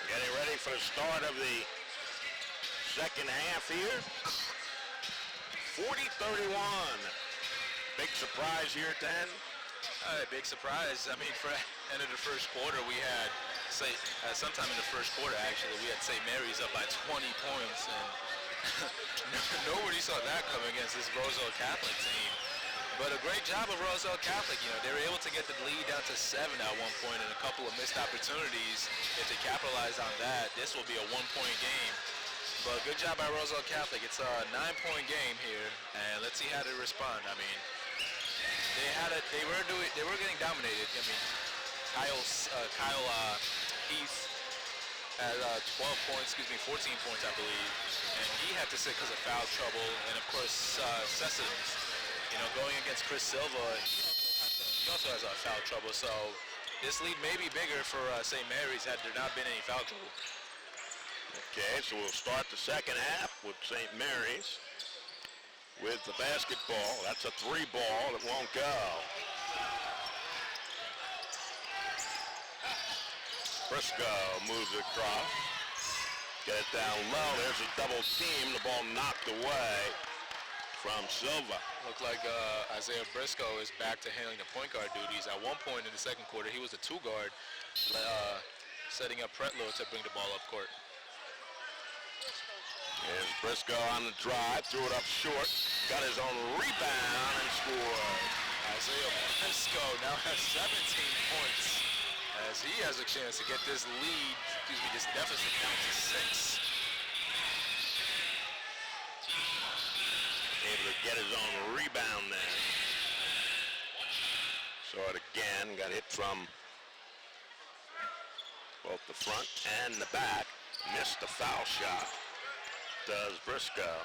Getting ready for the start of the second half here. 40-31. Big surprise here at the end. Big surprise. I mean, for end of the first quarter, we had sometime in the first quarter actually, we had St. Mary's up by 20 points, and nobody saw that coming against this Roselle Catholic team. But a great job of Roselle Catholic. You know, they were able to get the lead down to 7 at one point, and a couple of missed opportunities. If they capitalize on that, this will be a 1-point game. But good job by Roselle Catholic. It's a 9-point game here, and let's see how they respond. I mean, they were getting dominated. I mean, Kyle Heath had 12 points, 14 points, I believe, and he had to sit because of foul trouble. And of course, Sessions, you know, going against Chris Silva, he also has foul trouble. So this lead may be bigger for St. Mary's had there not been any foul trouble. Okay, so we'll start the second half with St. Mary's with the basketball. That's a 3 ball that won't go. Briscoe moves it across. Get it down low. There's a double team. The ball knocked away from Silva. Looked like Isaiah Briscoe is back to handling the point guard duties. At one point in the second quarter, he was a 2 guard, setting up Pretlow to bring the ball up court. Here's Briscoe on the drive, threw it up short, got his own rebound and scored. Isaiah Briscoe now has 17 points as he has a chance to get this lead, this deficit down to 6. Able to get his own rebound there. Saw it again, got hit from both the front and the back. Missed the foul shot, does Briscoe.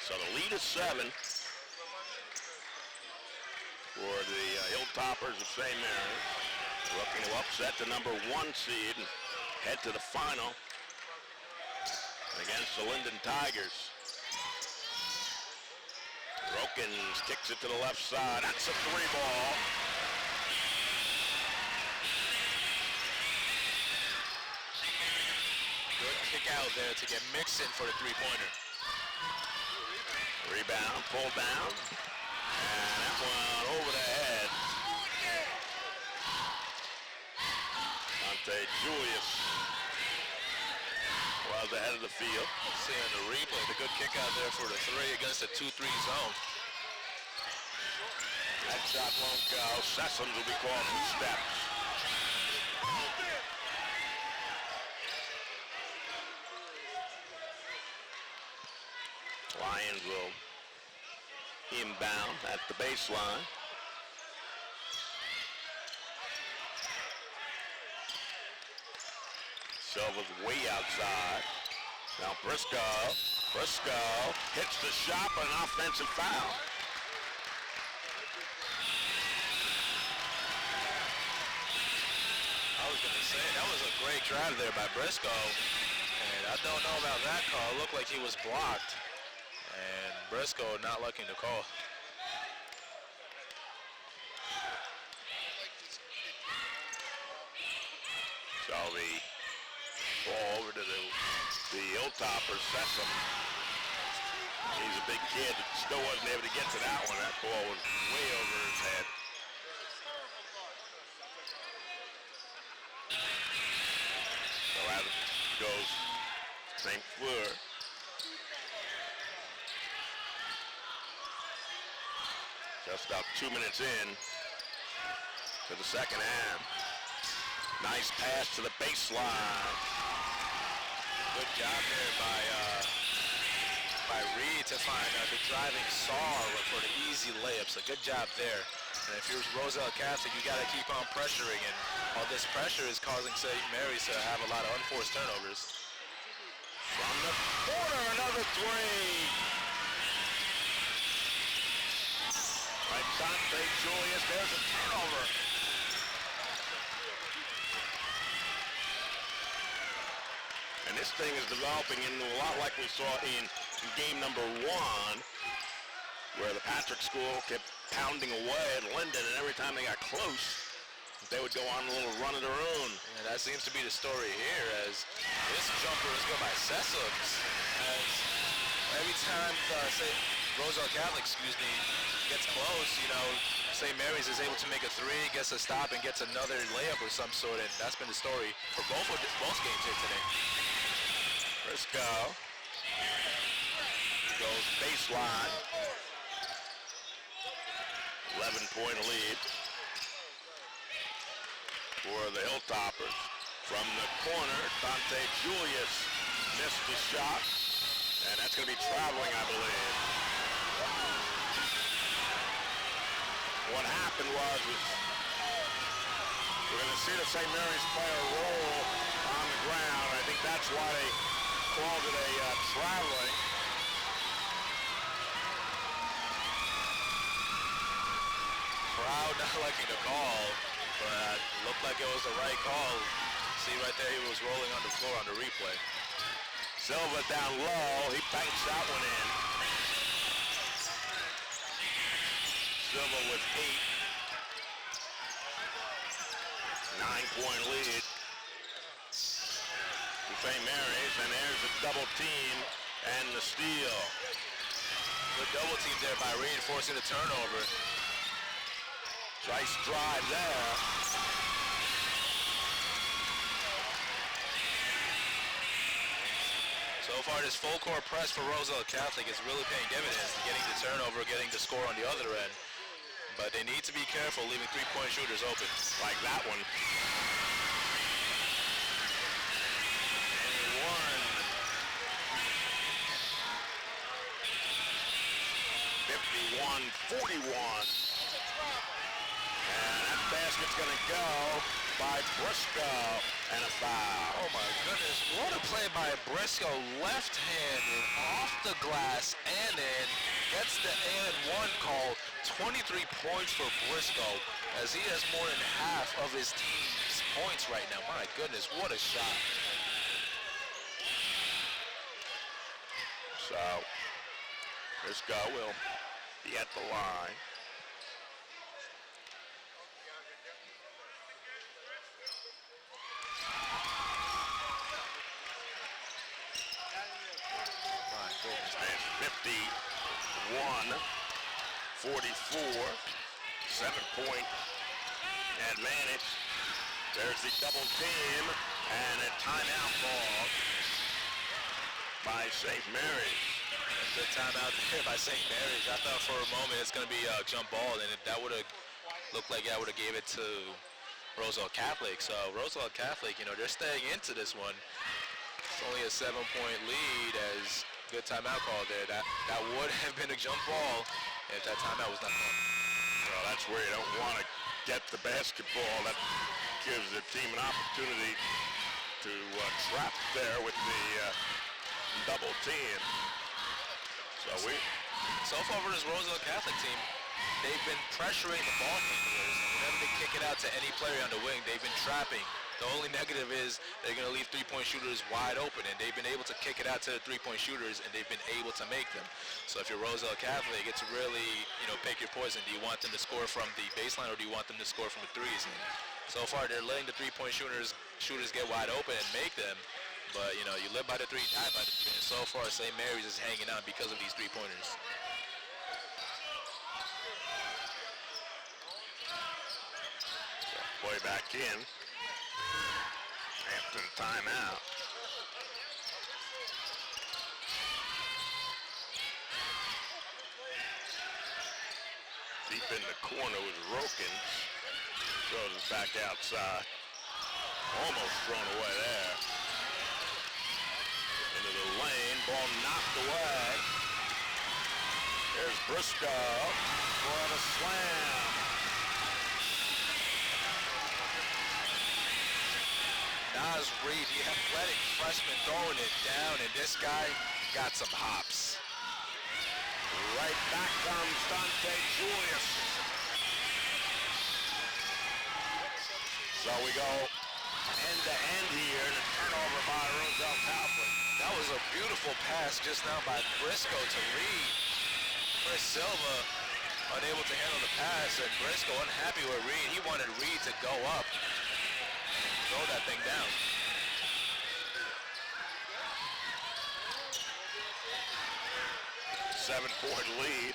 So the lead is 7 for the Hilltoppers of St. Mary. Looking to upset the number 1 seed and head to the final against the Linden Tigers. Brokens kicks it to the left side. That's a 3 ball. Good kick out there to get Mixon for the 3-pointer. Rebound, pull down, and that one over the head. Dante Julius was ahead of the field. Seeing the replay, the good kick out there for the 3 against the 2-3 zone. That shot won't go. Sessions will be called 2 steps. Lions will inbound at the baseline. Silva's way outside. Now Briscoe hits the shot, but an offensive foul. I was going to say, that was a great drive there by Briscoe. And I don't know about that call. It looked like he was blocked. And Briscoe not liking the call. So the ball over to the Hilltoppers. Sessom. He's a big kid that still wasn't able to get to that one. That ball was way over his head. So out goes St. Fleur. Just about 2 minutes in to the second half. Nice pass to the baseline. Good job there by Reed to find the driving Saar for the easy layups. A good job there. And if you're Roselle Catholic, you got to keep on pressuring, and all this pressure is causing St. Mary's to have a lot of unforced turnovers. From the corner, another 3. By Dante Julius, there's a turnover. And this thing is developing into a lot like we saw in game number 1, where the Patrick School kept pounding away at Linden, and every time they got close, They would go on a little run of their own. And that seems to be the story here, as this jumper is good by Sessoms. As every time, say, Roselle Catholic, gets close, St. Mary's is able to make a three, gets a stop, and gets another layup of some sort, and that's been the story for both games here today. Briscoe goes baseline. 11-point lead for the Hilltoppers. From the corner, Dante Julius missed the shot, and that's going to be traveling, I believe. What happened was we're going to see the St. Mary's player roll on the ground. I think that's why they called it a traveling. Crowd not liking the call, but looked like it was the right call. See right there, he was rolling on the floor on the replay. Silva down low, he banks that one in. Silva with 8. 9-point lead to St. Mary's, and there's a double team and the steal. Good double team there by reinforcing the turnover. Nice drive there. So far, this full court press for Roselle Catholic is really paying dividends, getting the turnover, getting the score on the other end. But they need to be careful leaving three-point shooters open. Like that one. And 51-41. And that basket's going to go by Briscoe, and a foul. Oh my goodness, what a play by Briscoe, left-handed, off the glass, and in, gets the and one call. 23 points for Briscoe, as he has more than half of his team's points right now. My goodness, what a shot. So, Briscoe will be at the line. And 51-44, 7-point advantage. There's the double team and a timeout ball by St. Mary's. Good timeout there by St. Mary's. I thought for a moment it's going to be a jump ball, and that would have looked like that would have gave it to Roselle Catholic. So Roselle Catholic, they're staying into this one. It's only a 7-point lead, as good timeout call there. That would have been a jump ball if that timeout was not called. Well, that's where you don't want to get the basketball. That gives the team an opportunity to trap there with the double team. So far for this Roselle Catholic team, they've been pressuring the ball handlers. Whenever they kick it out to any player on the wing, they've been trapping. The only negative is they're going to leave three-point shooters wide open, and they've been able to kick it out to the three-point shooters, and they've been able to make them. So if you're Roselle Catholic, it's really, pick your poison. Do you want them to score from the baseline, or do you want them to score from the threes? And so far, they're letting the three-point shooters get wide open and make them. But, you live by the three, die by the three. And so far, St. Mary's is hanging on because of these three-pointers. Play back in after the timeout. Deep in the corner was Rokins. Throws it back outside. Almost thrown away there. Into the lane, ball knocked away. There's Briscoe for the slam. Nas Reed, the athletic freshman, throwing it down, and this guy got some hops. Right back comes Dante Julius. So we go end-to-end here, and a turnover by Roselle Catholic. That was a beautiful pass just now by Briscoe to Reed. For Silva, unable to handle the pass, and Briscoe unhappy with Reed. He wanted Reed to go up, throw that thing down. Seven-point lead.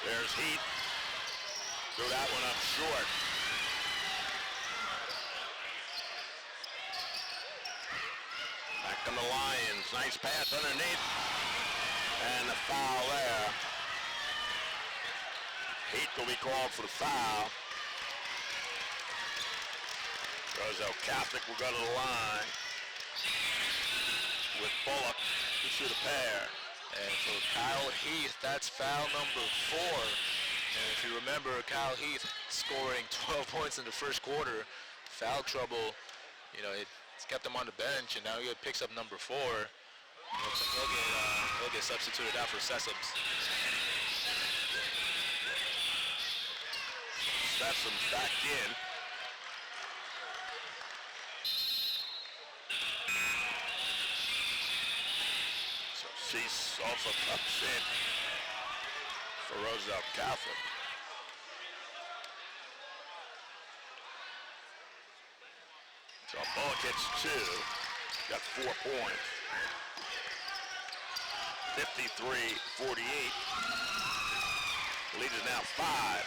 There's Heat. Threw that one up short. Back on the Lions. Nice pass underneath. And the foul there. Heat will be called for the foul. Roselle Catholic will go to the line with Bullock to shoot a pair. And for Kyle Heath, that's foul number 4. And if you remember, Kyle Heath scoring 12 points in the first quarter, foul trouble, you know, it's kept him on the bench, and now he picks up number 4. Looks like he'll get substituted out for Sessoms. Sessoms back in. So Cease also comes in for Roselle Catholic. So Bullock hits 2, got 4 points. 53-48. Lead is now 5.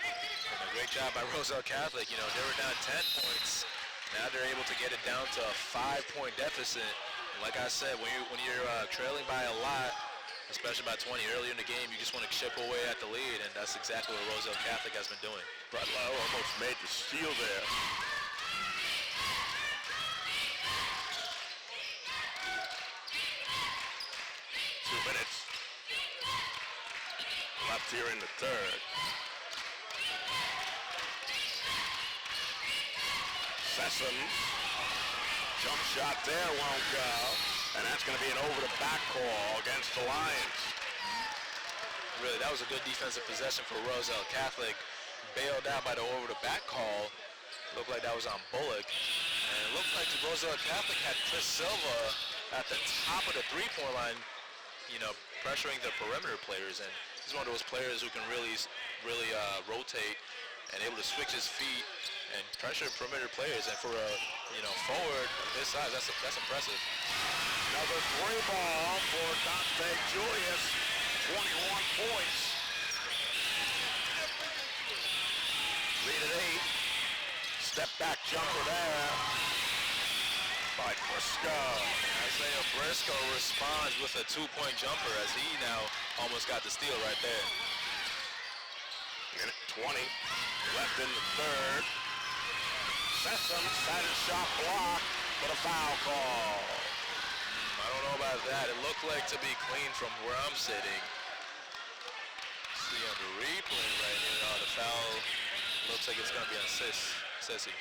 And a great job by Roselle Catholic. You know, they were down 10 points. Now they're able to get it down to a 5-point deficit. And like I said, when you're trailing by a lot, especially by 20 earlier in the game, you just want to chip away at the lead, and that's exactly what Roselle Catholic has been doing. Butlow almost made the steal there. Minutes left here in the third. Sessoms, jump shot there won't go, and that's going to be an over-the-back call against the Lions. Really, that was a good defensive possession for Roselle Catholic. Bailed out by the over-the-back call. Looked like that was on Bullock. And it looked like Roselle Catholic had Chris Silva at the top of the three-point line, you know, pressuring the perimeter players, and he's one of those players who can really rotate and able to switch his feet and pressure perimeter players. And for a forward this size, that's impressive. Another 3 ball for Dante Julius, 21 points. Lead at 8. Step back jumper there by Briscoe. Isaiah Briscoe responds with a 2-point jumper as he now almost got the steal right there. Minute 20 left in the third. Sessoms had his shot blocked, but a foul call. I don't know about that. It looked like to be clean from where I'm sitting. See on the replay right here, the foul looks like it's going to be on Sissy.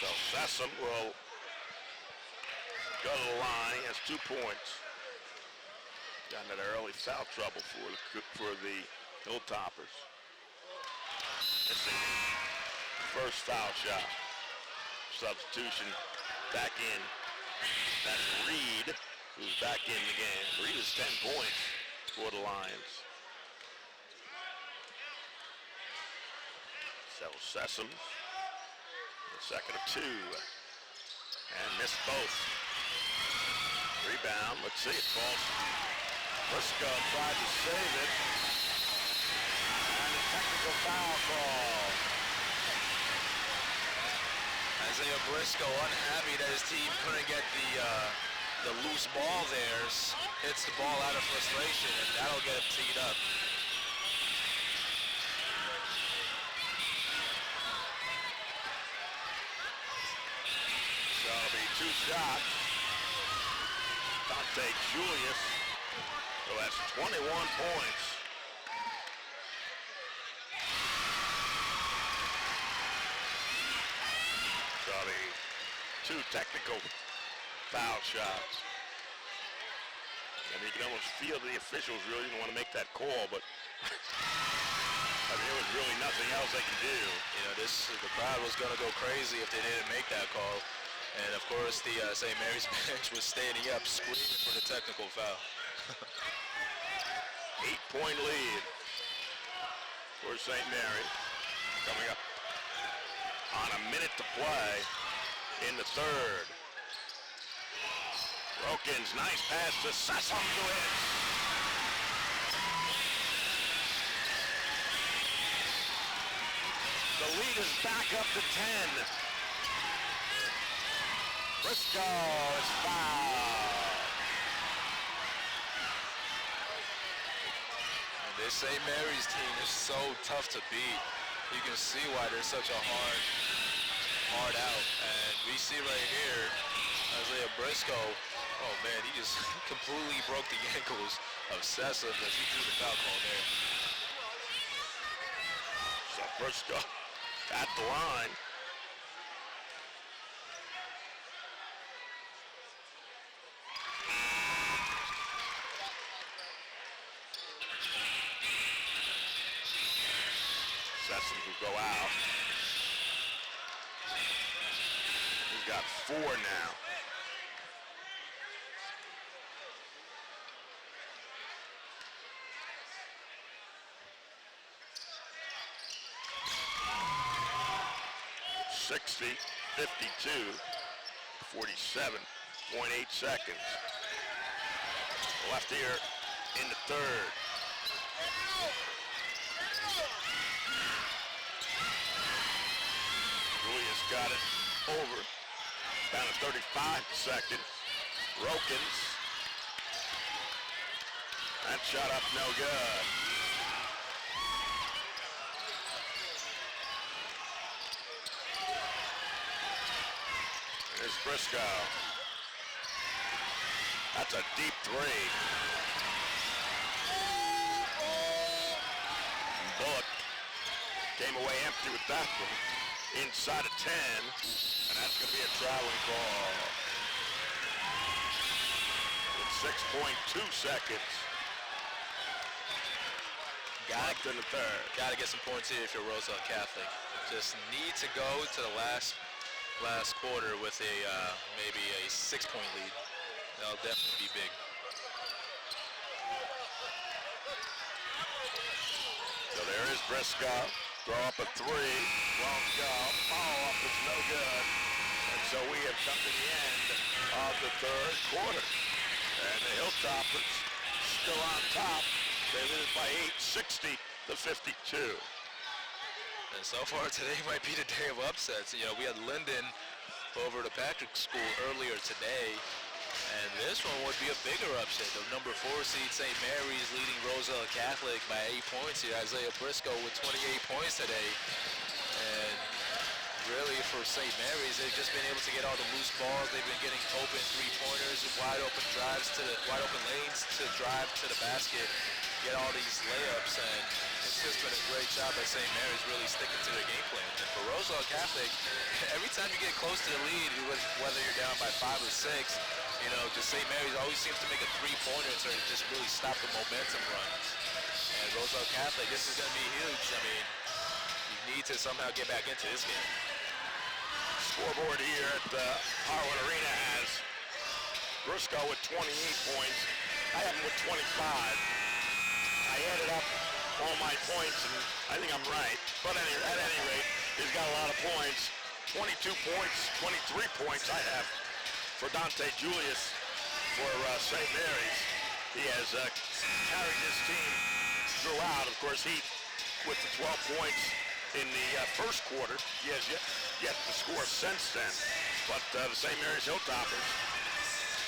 So Sessom will go to the line. He has 2 points. Got into early foul trouble for the Hilltoppers. Missing first foul shot. Substitution back in. That's Reed, who's back in the game. Reed is 10 points for the Lions. So Sessom. Second of 2, and missed both. Rebound, let's see, it falls. Briscoe tried to save it, and a technical foul call. Isaiah Briscoe unhappy that his team couldn't get the loose ball there, hits the ball out of frustration, and that'll get him teed up. So it'll be 2 shots. Dante Julius, so that's 21 points. So it'll be 2 technical foul shots. And you can almost feel the officials really didn't want to make that call, but I mean, there was really nothing else they can do. You know, the crowd was going to go crazy if they didn't make that call. And of course, the St. Mary's bench was standing up, screaming for the technical foul. 8-point lead for St. Mary. Coming up on a minute to play in the third. Rokins, nice pass to Sessom to hit. The lead is back up to 10. Briscoe is fouled. And this St. Mary's team is so tough to beat. You can see why they're such a hard out. And we see right here, Isaiah Briscoe, oh man, he just completely broke the ankles of Sessa as he threw the foul call there. So Briscoe at the line. Sessom will go out. He's got 4 now. .60, 52, 47.8 seconds. Left here in the third. Julius got it over. Down to 35 seconds. Rokins. That shot up no good. There's Briscoe. That's a deep 3. Bullock came away empty with that one. Inside of 10, and that's going to be a traveling call. With 6.2 seconds. Left in the third. Gotta get some points here if you're Roselle Catholic. Just need to go to the last quarter with a maybe a 6-point lead. That'll definitely be big. So there is Briscoe. Throw up a 3. Won't go. Follow-up is no good. And so we have come to the end of the third quarter. And the Hilltoppers still on top. They lead by 8, 60 to 52. And so far today might be the day of upsets. You know, we had Linden over to Patrick School earlier today. And this one would be a bigger upset. The number 4 seed St. Mary's leading Roselle Catholic by 8 points here. Isaiah Briscoe with 28 points today. And really for St. Mary's, they've just been able to get all the loose balls. They've been getting open 3-pointers, wide open drives to the wide open lanes to drive to the basket, get all these layups, and it's just been a great job by St. Mary's really sticking to their game plan. And for Roselle Catholic, every time you get close to the lead, whether you're down by 5 or 6, you know, just St. Mary's always seems to make a 3-pointer to just really stop the momentum run. And Roselle Catholic, this is going to be huge. I mean, you need to somehow get back into this game. Scoreboard here at the Harwood Arena has Briscoe with 28 points. I have him with 25. I added up all my points, and I think I'm right. But at any rate, he's got a lot of points. 22 points, 23 points I have for Dante Julius for St. Mary's. He has carried his team throughout. Of course, he, with the 12 points in the first quarter, he has yet to score since then. But the St. Mary's Hilltoppers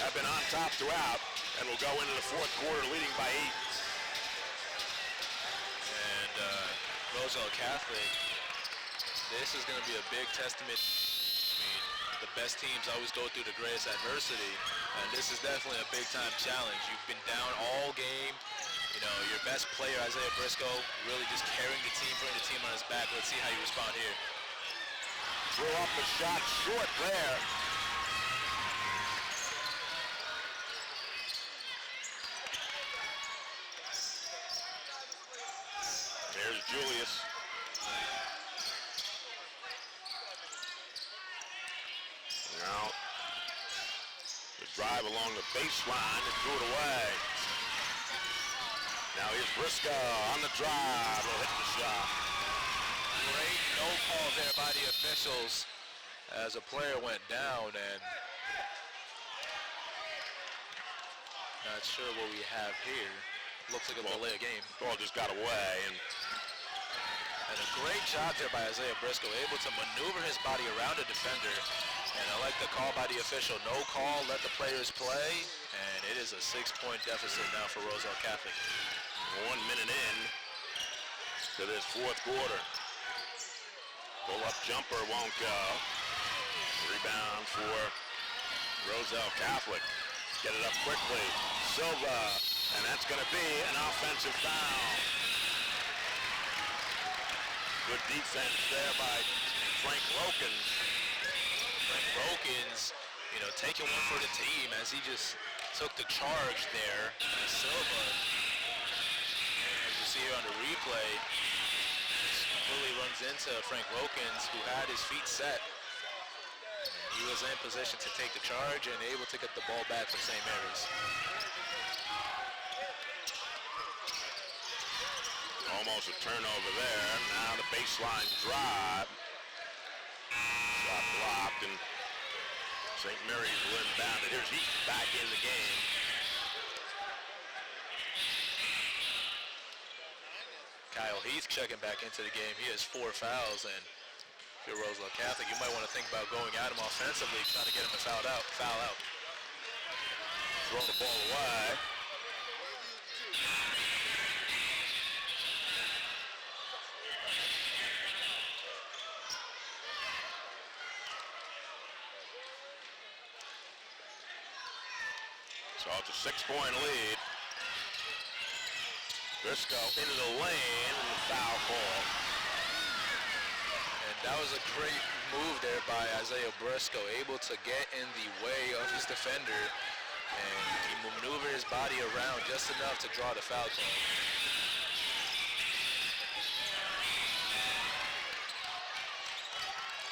have been on top throughout and will go into the fourth quarter leading by 8. And Roselle Catholic, this is going to be a big testament. I mean, the best teams always go through the greatest adversity, and this is definitely a big-time challenge. You've been down all game. You know, your best player, Isaiah Briscoe, really just carrying the team, putting the team on his back. Let's see how you respond here. Threw up a shot short there. There's Julius. Now drive along the baseline and threw it away. Now here's Briscoe on the drive. He'll hit the shot. Great no call there by the officials as a player went down, and not sure what we have here. Looks like a delay of game. Ball just got away, and a great job there by Isaiah Briscoe, able to maneuver his body around the defender. And I like the call by the official. No call, let the players play, and it is a 6-point deficit now for Roselle Catholic. 1 minute in to this fourth quarter. Pull-up jumper won't go. Rebound for Roselle Catholic. Get it up quickly. Silva, and that's going to be an offensive foul. Good defense there by Frank Rokins. Frank Rokins, you know, taking one for the team as he just took the charge there. And Silva, as you see here on the replay, really runs into Frank Rokins, who had his feet set. He was in position to take the charge and able to get the ball back for St. Mary's. Almost a turnover there. Now the baseline drive. Shot blocked, and St. Mary's will inbound it. Here's Heath back in the game. Kyle Heath checking back into the game. He has 4 fouls, and if you're Roselle Catholic, you might want to think about going at him offensively, trying to get him to foul out. Throw the ball away. So it's a 6-point lead. Briscoe into the lane and the foul call. And that was a great move there by Isaiah Briscoe, able to get in the way of his defender, and he maneuvered his body around just enough to draw the foul call.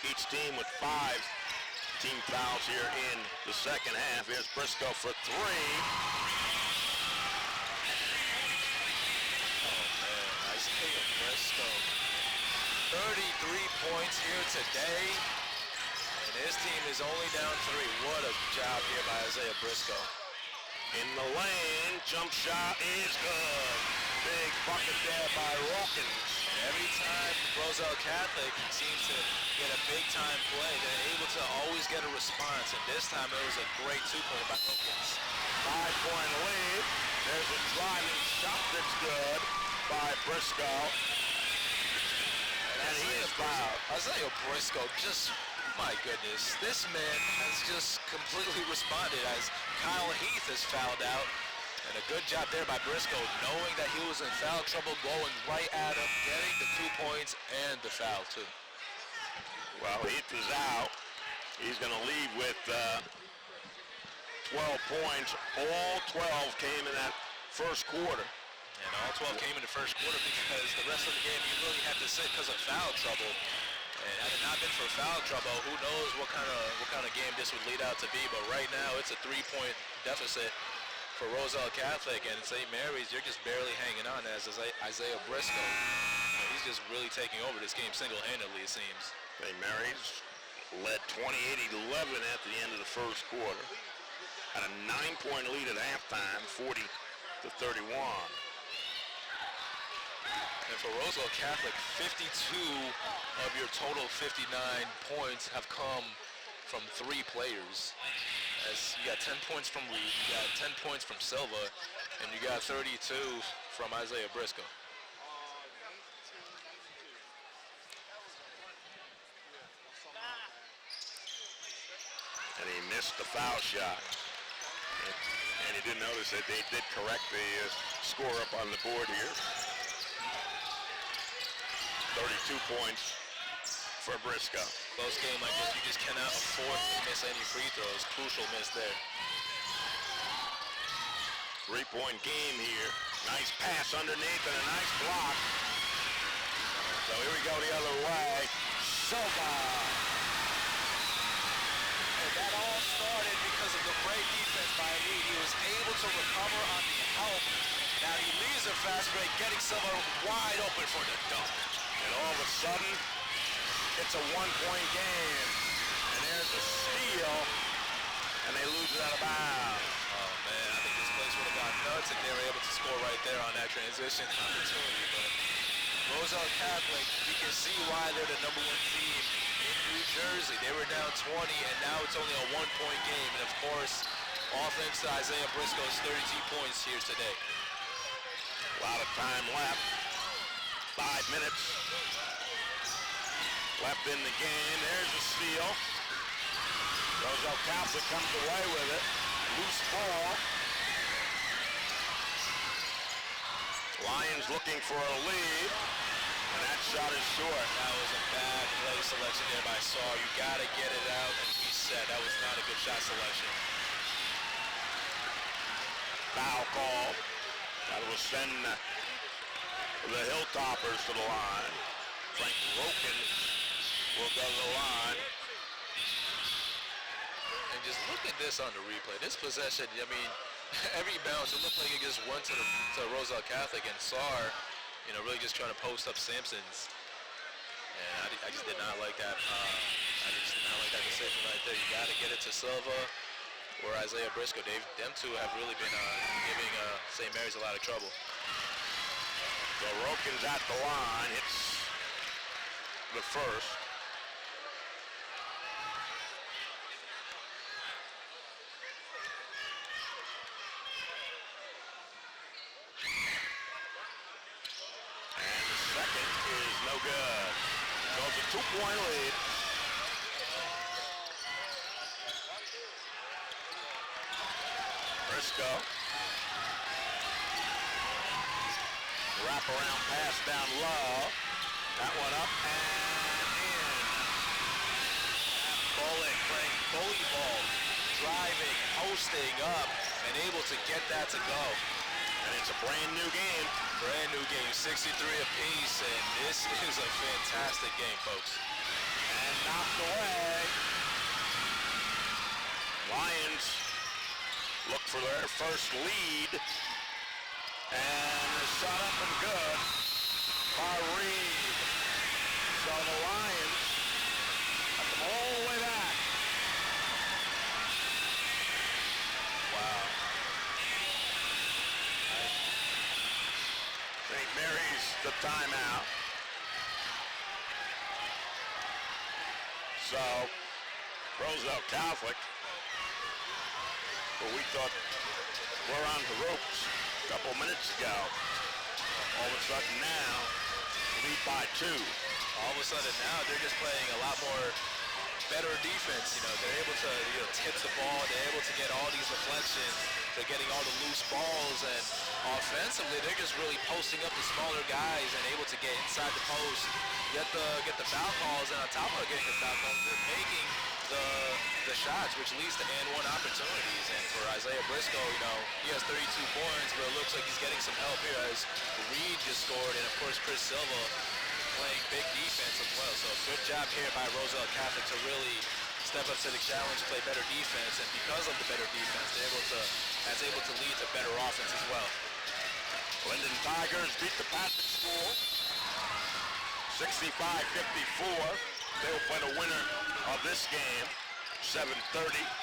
Each team with 5 team fouls here in the second half. Here's Briscoe for 3. Isaiah Briscoe, 33 points here today, and his team is only down 3. What a job here by Isaiah Briscoe. In the lane, jump shot is good. Big bucket there by Rokins. Every time Roselle Catholic seems to get a big-time play, they're able to always get a response, and this time it was a great 2-pointer by Rokins. 5-point lead. There's a driving shot that's good by Briscoe. And he is fouled. Isaiah Briscoe, just, my goodness, this man has just completely responded as Kyle Heath is fouled out. And a good job there by Briscoe, knowing that he was in foul trouble, going right at him, getting the 2 points and the foul too. Well, Heath is out. He's going to leave with 12 points. All 12 came in that first quarter. And all 12 came in the first quarter because the rest of the game you really had to sit because of foul trouble. And had it not been for foul trouble, who knows what kind of game this would lead out to be. But right now it's a 3-point deficit for Roselle Catholic, and St. Mary's, you're just barely hanging on as Isaiah Briscoe. And he's just really taking over this game single-handedly, it seems. St. Mary's led 28-11 at the end of the first quarter. Had a 9-point lead at halftime, 40-31. And for Roselle Catholic, 52 of your total 59 points have come from 3 players. As you got 10 points from Reed, you got 10 points from Silva, and you got 32 from Isaiah Briscoe. And he missed the foul shot. And you did notice that they did correct the score up on the board here. 32 points for Briscoe. Close game like this, you just cannot afford to miss any free throws. Crucial miss there. 3-point game here. Nice pass underneath and a nice block. So here we go the other way. Silva. And that all started because of the great defense by Reed. He was able to recover on the help. Now he leaves a fast break, getting Silva wide open for the dunk. And all of a sudden, it's a one-point game. And there's a steal, and they lose it out of bounds. Oh man, I think this place would have gone nuts if they were able to score right there on that transition opportunity. But Roselle Catholic, you can see why they're the #1 team in New Jersey. They were down 20, and now it's only a one-point game. And of course, all thanks to Isaiah Briscoe's 32 points here today. A lot of time left. 5 minutes left in the game. There's a steal. Roselle Catholic comes away with it. Loose ball. Lions looking for a lead. And that shot is short. That was a bad play selection there by Saar. You got to get it out and reset. That was not a good shot selection. Foul call. That will send the Hilltoppers to the line. Frank Roken will go to the line. And just look at this on the replay. This possession, I mean, every bounce, it looked like it just went to Roselle Catholic, and Saar, you know, really just trying to post up Simpsons. And I just did not like that. I just did not like that decision right there. You got to get it to Silva or Isaiah Briscoe. Them two have really been giving St. Mary's a lot of trouble. So Roken's at the line, hits the first. And the second is no good. So it's a 2-point lead. Briscoe. Wrap-around pass down low. That one up and in. Bullock playing bully ball, driving, posting up, and able to get that to go. And it's a brand new game. Brand new game, 63 apiece, and this is a fantastic game, folks. And knocked away. Lions look for their first lead. And the shot up and good by Reed. So the Lions have come all the way back. Wow. St. Mary's the timeout. So Roselle Catholic, but we thought we're on the ropes a couple minutes ago. All of a sudden now, lead by 2. All of a sudden now they're just playing a lot more better defense. You know, they're able to tip the ball. They're able to get all these deflections. They're getting all the loose balls, and offensively they're just really posting up the smaller guys and able to get inside the post, get the foul calls, and on top of getting the foul calls, they're making the shots, which leads to and-one opportunities. And for Isaiah Briscoe, you know, he has 32 points, but it looks like he's getting some help here as Reed just scored, and of course Chris Silva playing big defense as well. So good job here by Roselle Catholic to really step up to the challenge, play better defense, and because of the better defense, that's able to lead to better offense as well. Linden Tigers beat the Patrick School 65-54. They will play the winner of this game 7:30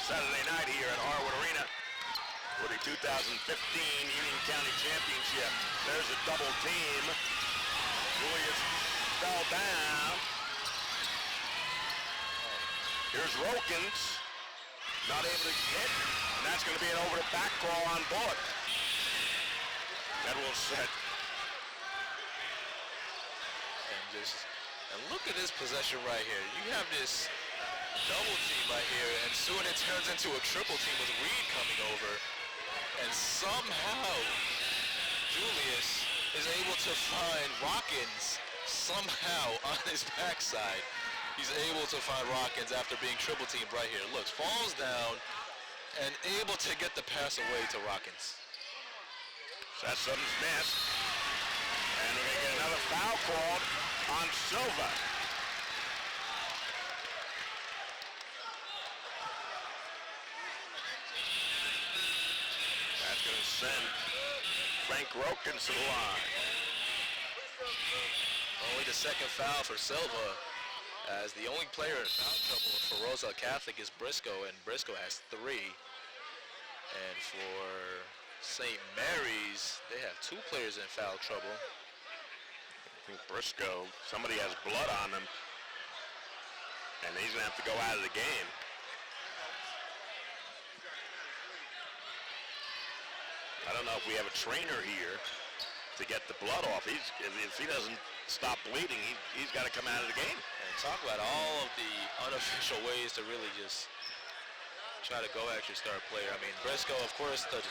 Saturday night here at Harwood Arena for the 2015 Union County Championship. There's a double team. Julius fell down. Here's Rokins, not able to hit, and that's going to be an over the back call on Bullock. That will set. And look at this possession right here. You have this double team right here, and soon it turns into a triple team with Reed coming over. And somehow, Julius is able to find Rockins somehow on his backside. He's able to find Rockins after being triple teamed right here. Looks, falls down, and able to get the pass away to Rockins. Sessom Smith. And we're going to get another foul called on Silva. send Frank Rokins to the line. Only the second foul for Silva, as the only player in foul trouble for Roselle Catholic is Briscoe, and Briscoe has 3. And for St. Mary's, they have 2 players in foul trouble. I think Briscoe, somebody has blood on him, and he's going to have to go out of the game. I don't know if we have a trainer here to get the blood off. If he doesn't stop bleeding, he's got to come out of the game. And talk about all of the unofficial ways to really just try to go at your star player. I mean, Briscoe, of course, the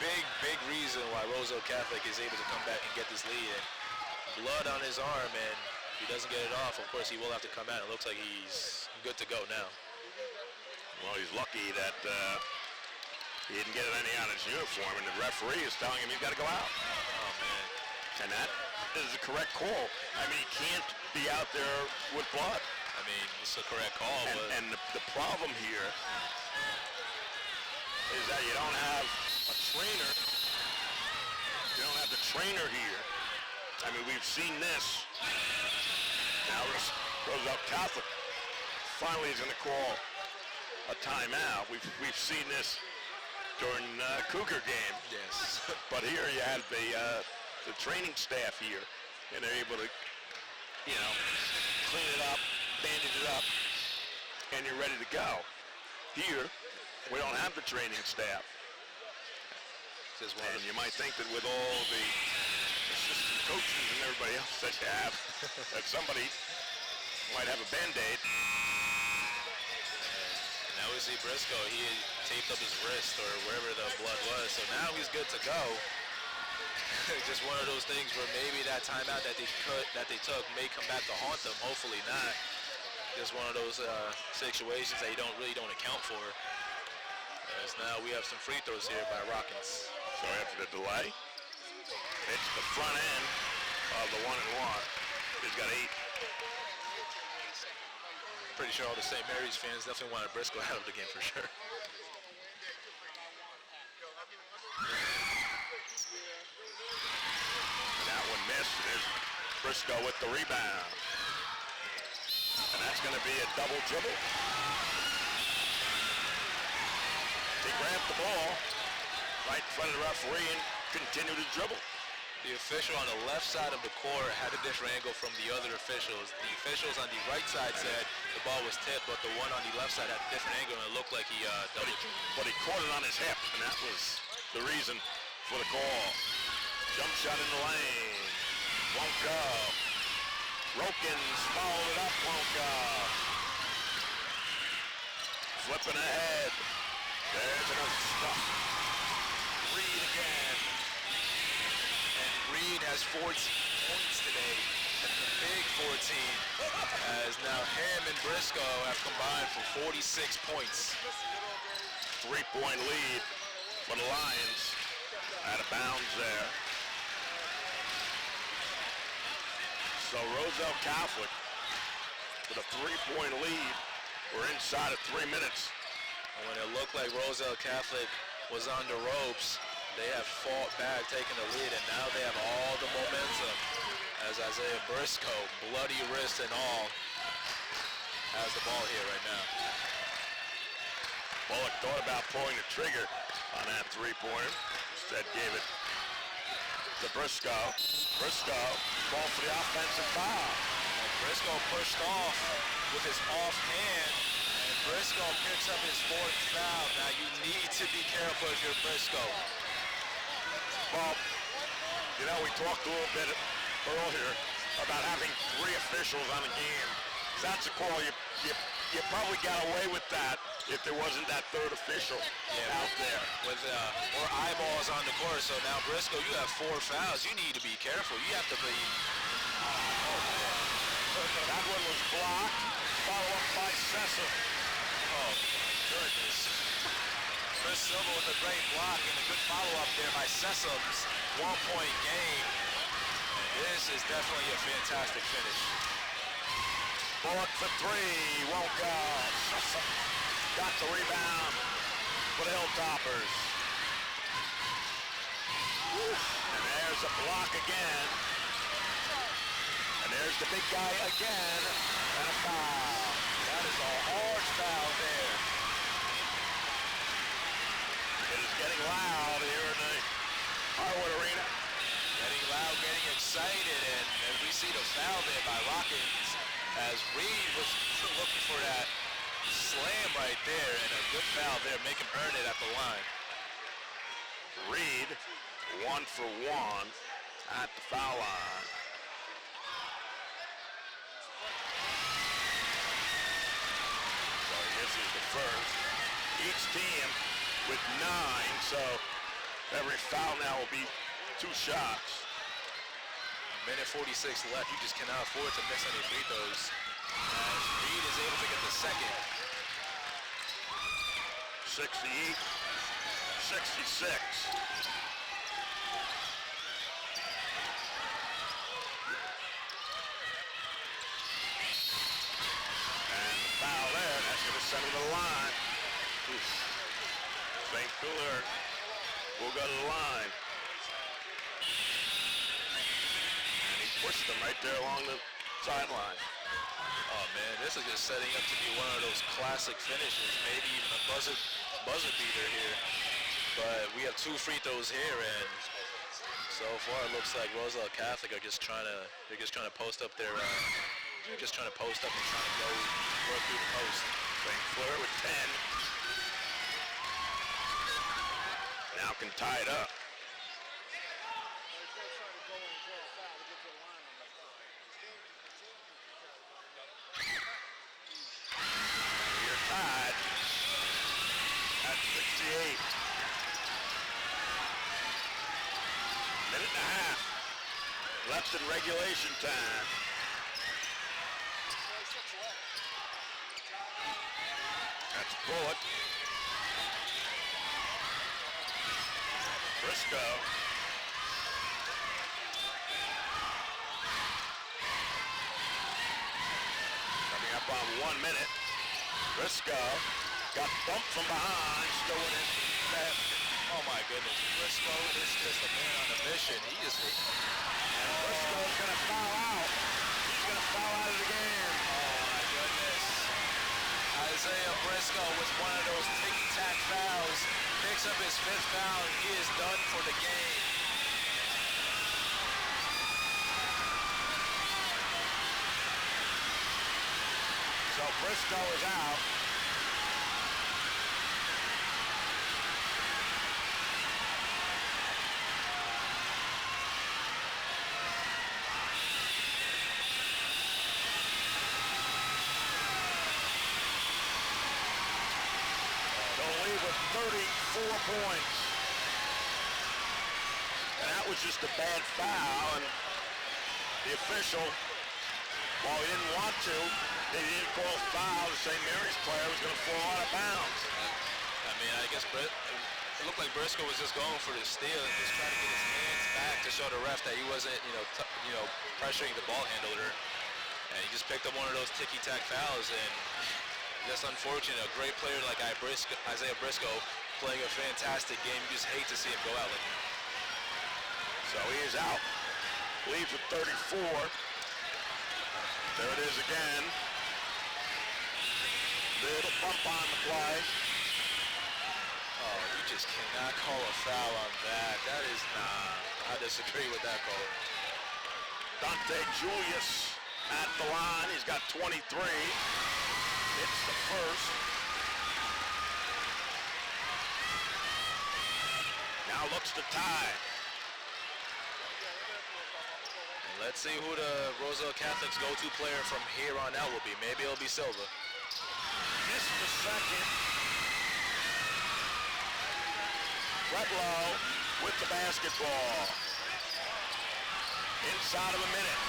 big reason why Roselle Catholic is able to come back and get this lead. And blood on his arm, and if he doesn't get it off, of course, he will have to come out. It looks like he's good to go now. Well, he's lucky that he didn't get any on his uniform, and the referee is telling him he's got to go out. Oh, man. And that is the correct call. I mean, he can't be out there with blood. I mean, it's a correct call. And the problem here is that you don't have a trainer. You don't have the trainer here. I mean, we've seen this. Now Roselle Catholic finally is going to call a timeout. We've seen this during Cougar game. Yes. But here you have the training staff here, and they're able to, clean it up, bandage it up, and you're ready to go. Here, we don't have the training staff. And you might think that with all the assistant coaches and everybody else that you have, that somebody might have a Band-Aid. Now we see Briscoe. He taped up his wrist or wherever the blood was, so now he's good to go. Just one of those things where maybe that timeout that they took may come back to haunt them. Hopefully not. Just one of those situations that you don't account for. As now we have some free throws here by Rockins. So after the delay, it's the front end of the 1-and-1. He's got 8. Pretty sure all the St. Mary's fans definitely wanted Briscoe out of the game for sure. That one missed. There's Briscoe with the rebound. And that's going to be a double dribble. He grabbed the ball right in front of the referee and continued to dribble. The official on the left side of the court had a different angle from the other officials. The officials on the right side said the ball was tipped, but the one on the left side had a different angle, and it looked like he double. But he caught it on his hip, and that was the reason for the call. Jump shot in the lane. Won't go. Rokins followed it up. Won't go. Flipping ahead. There's another stuff. Reed again. Reed has 14 points today, the big 14, as now him and Briscoe have combined for 46 points. 3-point lead for the Lions. Out of bounds there. So Roselle Catholic with a 3-point lead. We're inside of 3 minutes. And when it looked like Roselle Catholic was on the ropes, they have fought back, taking the lead, and now they have all the momentum as Isaiah Briscoe, bloody wrist and all, has the ball here right now. Bullock thought about pulling the trigger on that 3-pointer. Instead gave it to Briscoe. Briscoe called for the offensive foul. And Briscoe pushed off with his offhand, and Briscoe picks up his 4th foul. Now you need to be careful if you're Briscoe. Well, we talked a little bit earlier about having 3 officials on the game. That's a call. You probably got away with that if there wasn't that 3rd official out there. With more eyeballs on the court. So now Briscoe, you have 4 fouls. You need to be careful. You have to be... Oh, man. That one was blocked. Follow up by Sessa. Oh, my goodness. Chris Silva with a great block and a good follow-up there by Sessoms. 1-point game. This is definitely a fantastic finish. Bullock for 3, won't go. Got the rebound for the Hilltoppers. And there's a block again. And there's the big guy again. And a foul. That is a hard foul there. It is getting loud here in the Harwood Arena. Getting loud, getting excited, and we see the foul there by Rockins as Reed was looking for that slam right there, and a good foul there, make him earn it at the line. Reed, 1 for 1 at the foul line. So this is the first. Each team with 9, so every foul now will be 2 shots. A minute 46 left. You just cannot afford to miss any free throws. As Reed is able to get the second. 68, 66. And the foul there, that's going to send him to the line. St. Clair will go to the line. And he pushed him right there along the sideline. Oh man, this is just setting up to be one of those classic finishes, maybe even a buzzer beater here. But we have 2 free throws here, and so far it looks like Rosellec Catholic are just trying to post up their they're just trying to post up and trying to go work through the post. St. Clair with 10. Now can tie it up. You're tied at 68. Minute and a half left in regulation time. That's Bullock. Briscoe. Coming up on 1 minute. Briscoe got bumped from behind, still in his basket. Oh my goodness, Briscoe is just a man on a mission. He just And Briscoe's gonna foul out. He's gonna foul out of the game. oh my goodness. Isaiah Briscoe with one of those ticky-tack fouls, picks up his 5th foul, and he is done for the game. So Briscoe is out. They'll leave with 34 points. And that was just a bad foul, and the official, while he didn't want to, they didn't call foul. The St. Mary's player was going to fall out of bounds. I mean, I guess it looked like Briscoe was just going for the steal and just trying to get his hands back to show the ref that he wasn't, pressuring the ball handler. And he just picked up one of those ticky-tack fouls, and just unfortunate. A great player like Isaiah Briscoe playing a fantastic game. You just hate to see him go out like that. So he is out. Leaves with 34. There it is again. Little bump on the play. Oh, you just cannot call a foul on that. That is I disagree with that call. Dante Julius at the line. He's got 23. It's the first. Now looks to tie. And let's see who the Rosellec Catholic's go-to player from here on out will be. Maybe it'll be Silva. Missed the second. Redlow with the basketball. Inside of a minute.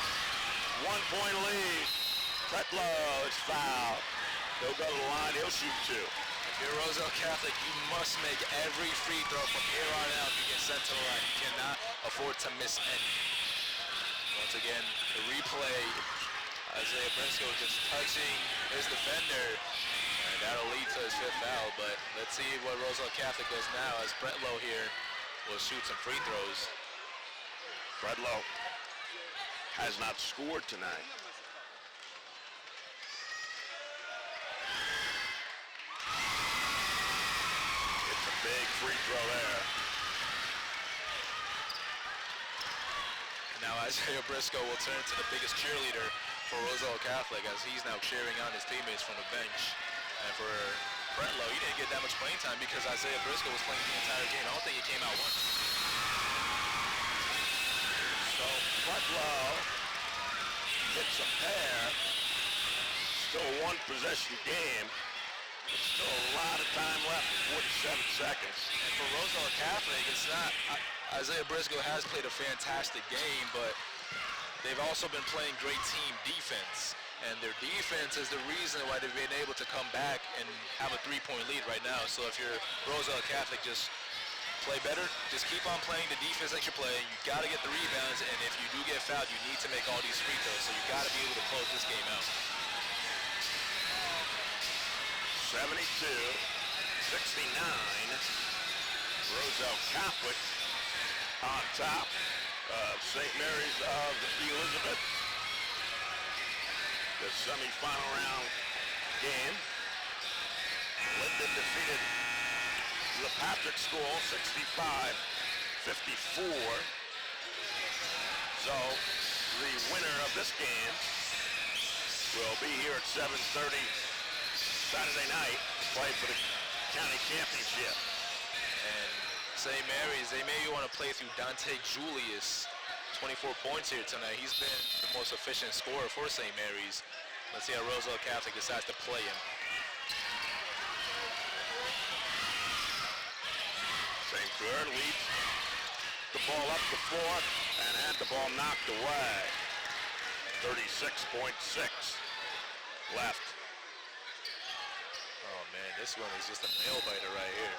1 point lead. Redlow is fouled. He'll go to the line. He'll shoot 2. If you're Rosellec Catholic, you must make every free throw from here on out to get sent to the line. You cannot afford to miss any. Once again, the replay. Isaiah Briscoe just touching his defender. And that'll lead to his 5th foul. But let's see what Rosellec Catholic does now as Bretlow here will shoot some free throws. Bredlow has not scored tonight. It's a big free throw there. Now Isaiah Briscoe will turn to the biggest cheerleader for Roselle Catholic as he's now cheering on his teammates from the bench. And for Bredlow, he didn't get that much playing time because Isaiah Briscoe was playing the entire game. I don't think he came out once. So Bredlow hits a pair. Still a one possession game. There's still a lot of time left, 47 seconds. And for Roselle Catholic, it's not, Isaiah Briscoe has played a fantastic game, but they've also been playing great team defense. And their defense is the reason why they've been able to come back and have a three-point lead right now. So if you're Roselle Catholic, just play better. Just keep on playing the defense that you're playing. You got to get the rebounds, and if you do get fouled, you need to make all these free throws. So you got to be able to close this game out. 72, 69. Roselle Catholic on top of St. Mary's of Elizabeth. The semifinal round game. Linden defeated the Patrick School 65-54. So the winner of this game will be here at 7:30 Saturday night to play for the county championship. And St. Mary's, they may want to play through Dante Julius. 24 points here tonight. He's been the most efficient scorer for St. Mary's. Let's see how Roselle Catholic decides to play him. St. Clair leads the ball up the floor and had the ball knocked away. 36.6 left. Oh man, this one is just a nail biter right here.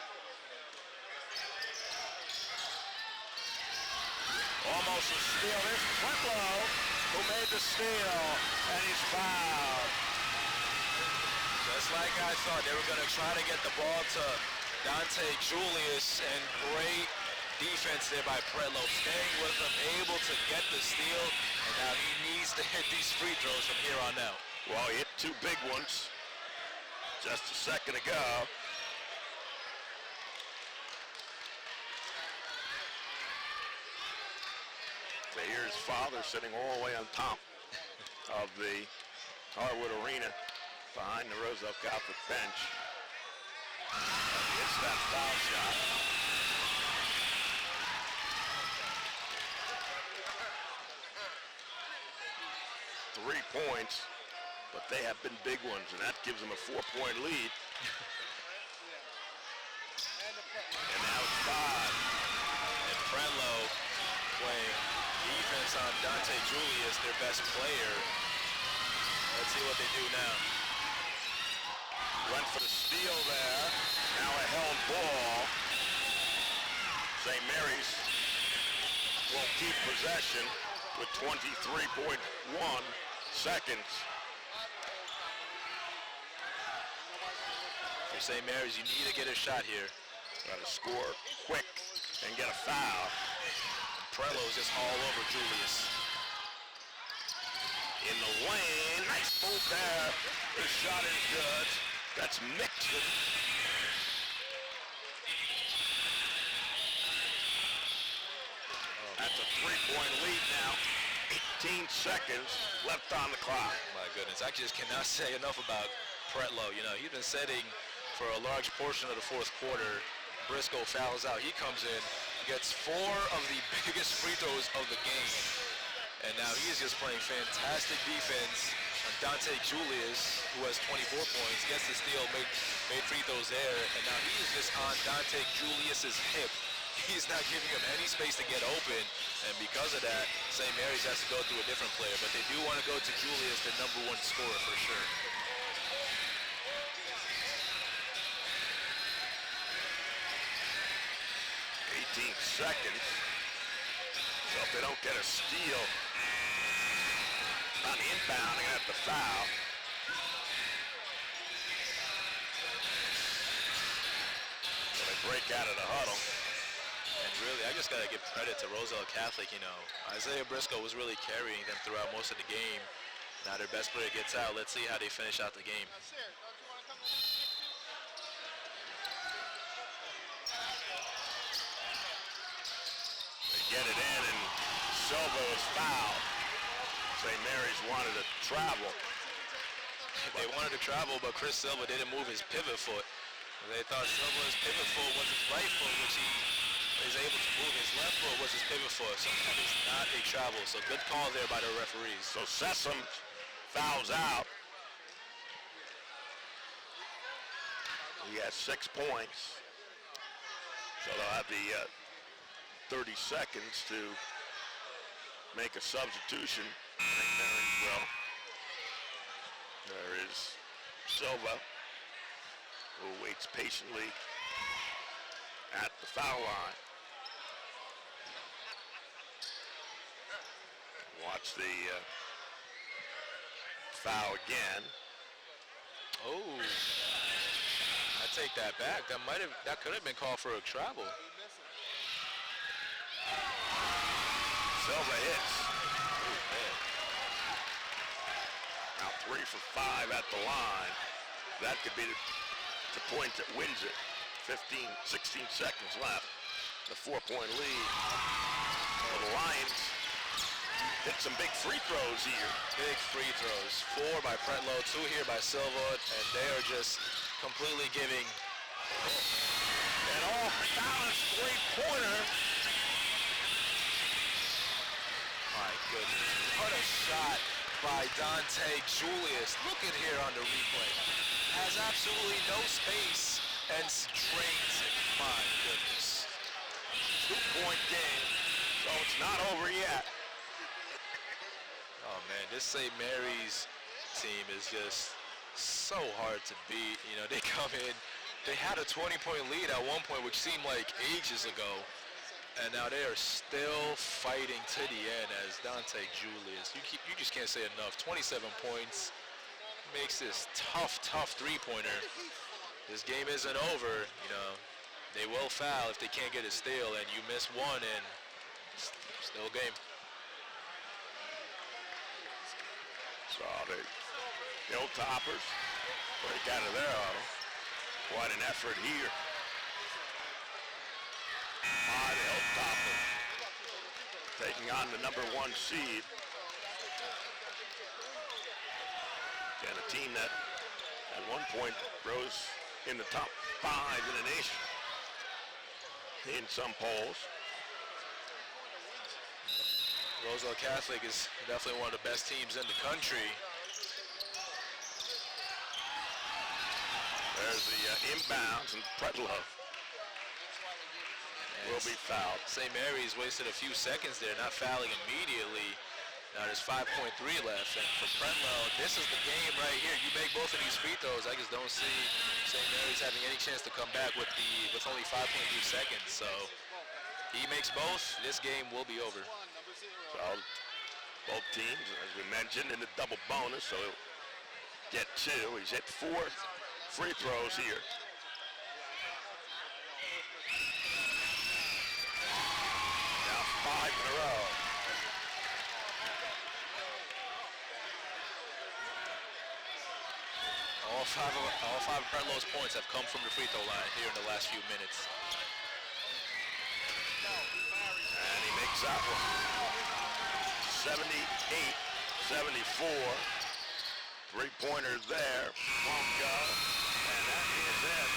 Almost a steal. There's Bredlow who made the steal, and he's fouled. Just like I thought, they were going to try to get the ball to Dante Julius, and great defense there by Bredlow, staying with him, able to get the steal, and now he needs to hit these free throws from here on out. Well, he hit two big ones just a second ago. So here's father sitting all the way on top of the Harwood Arena behind the Roselle Catholic bench. Gets that foul shot. Three points, but they have been big ones, and that gives them a 4-point lead. And now it's 5. And Bredlow playing defense on Dante Julius, their best player. Let's see what they do now. Went for the steal there. Now a held ball. St. Mary's will keep possession with 23.1 seconds. For St. Mary's, you need to get a shot here. Got to score quick and get a foul. Bredlow's just all over Julius. In the lane, nice move there. His shot is good. That's Mixon. That's a 3-point lead now. 18 seconds left on the clock. My goodness, I just cannot say enough about Bredlow. You know, he's been setting for a large portion of the fourth quarter. Briscoe fouls out. He comes in, gets 4 of the biggest free throws of the game. And now he's just playing fantastic defense on Dante Julius, who has 24 points, gets the steal, made free throws there, and now he is just on Dante Julius's hip. He's not giving him any space to get open, and because of that, St. Mary's has to go through a different player, but they do want to go to Julius, the #1 scorer for sure. Seconds. So if they don't get a steal on the inbound, they're going to have to foul. So they break out of the huddle. And really, I just got to give credit to Roselle Catholic, you know. Isaiah Briscoe was really carrying them throughout most of the game. Now their best player gets out. Let's see how they finish out the game. They get it in, and Silva is fouled. St. Mary's wanted to travel. They wanted to travel, but Chris Silva didn't move his pivot foot. They thought Silva's pivot foot was his right foot, which he is able to move. His left foot was his pivot foot, so that is not a travel. So good call there by the referees. So Sessom fouls out. He has 6 points. So they'll have the 30 seconds to make a substitution. St. Mary's will. There is Silva, who waits patiently at the foul line. Watch the foul again. Oh, I take that back. That could have been called for a travel. Silva hits. Now 3 for 5 at the line. That could be the point that wins it. 16 seconds left. The 4-point lead for the Lions. Hit some big free throws here. Big free throws. 4 by Pretlow, 2 here by Silva, and they are just completely giving. And off balance three-pointer. My goodness. What a shot by Dante Julius. Look at here on the replay. Has absolutely no space and drains it. My goodness. 2-point game. So it's not over yet. Oh man, this St. Mary's team is just so hard to beat. You know, they come in, they had a 20-point lead at one point, which seemed like ages ago. And now they are still fighting to the end as Dante Julius. You just can't say enough. 27 points makes this tough three-pointer. This game isn't over. You know, they will foul if they can't get a steal, and you miss one, and still a game. So the Hilltoppers break out of their auto. Quite an effort here by the Hilltoppers, taking on the number 1 seed. And a team that at one point rose in the top 5 in the nation in some polls. Roselle Catholic is definitely one of the best teams in the country. There's the inbounds, and Pretlow will be fouled. St. Mary's wasted a few seconds there, not fouling immediately. Now there's 5.3 left, and for Pretlow, this is the game right here. You make both of these free throws, I just don't see St. Mary's having any chance to come back with only 5.3 seconds. So he makes both, this game will be over. So both teams, as we mentioned, in the double bonus, so he'll get 2. He's hit 4 free throws here. Now 5 in a row. All five of Pretlow's points have come from the free throw line here in the last few minutes. And he makes that one. 78-74. Three-pointers there. Won't go. And that is it.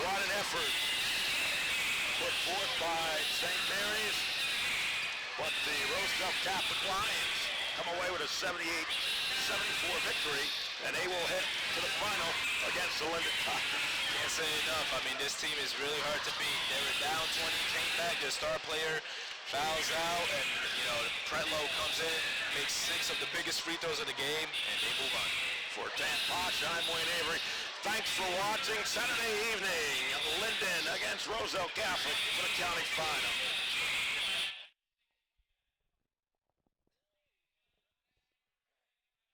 What an effort put forth by St. Mary's. But the Roselle Catholic Lions come away with a 78-74 victory, and they will head to the final against the Linden Tigers. Can't say enough. I mean, this team is really hard to beat. They were down 20, came back. Their star player fouls out, and, you know, Pretlow comes in, makes 6 of the biggest free throws of the game, and they move on. For Dan Posh, I'm Wayne Avery. Thanks for watching. Saturday evening, Linden against Roselle Catholic for the county final.